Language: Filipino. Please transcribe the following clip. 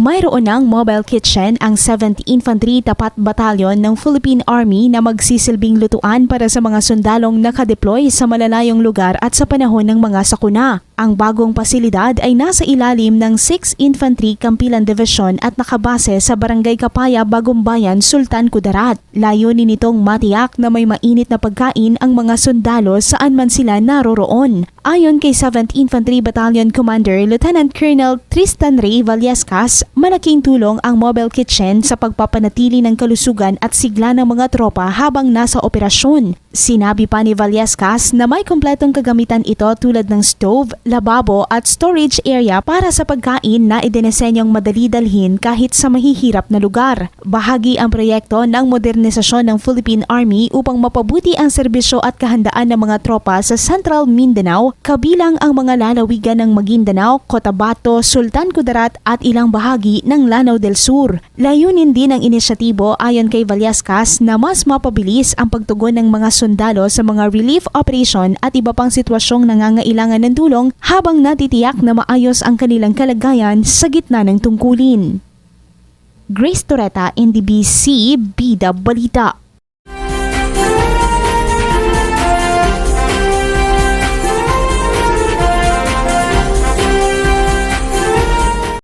Mayroon ng mobile kitchen ang 7th Infantry Tapat Battalion ng Philippine Army na magsisilbing lutuan para sa mga sundalong nakadeploy sa malalayong lugar at sa panahon ng mga sakuna. Ang bagong pasilidad ay nasa ilalim ng 6th Infantry Campilan Division at nakabase sa Barangay Kapaya, Bagumbayan, Sultan Kudarat. Layunin nitong matiyak na may mainit na pagkain ang mga sundalo saan man sila naroroon. Ayon kay 7th Infantry Battalion Commander Lieutenant Colonel Tristan Ray Vallescas, malaking tulong ang mobile kitchen sa pagpapanatili ng kalusugan at sigla ng mga tropa habang nasa operasyon. Sinabi pa ni Vallescas na may kompletong kagamitan ito tulad ng stove, lababo at storage area para sa pagkain na idinisenyong madali dalhin kahit sa mahihirap na lugar. Bahagi ang proyekto ng modernisasyon ng Philippine Army upang mapabuti ang serbisyo at kahandaan ng mga tropa sa Central Mindanao, kabilang ang mga lalawigan ng Maguindanao, Cotabato, Sultan Kudarat at ilang bahagi ng Lanao del Sur. Layunin din ng inisyatibo ayon kay Vallescas na mas mapabilis ang pagtugon ng mga sundalo sa mga relief operation at iba pang sitwasyong nangangailangan ng tulong habang natitiyak na maayos ang kanilang kalagayan sa gitna ng tungkulin. Grace Torreta, NDBC, Bida Balita.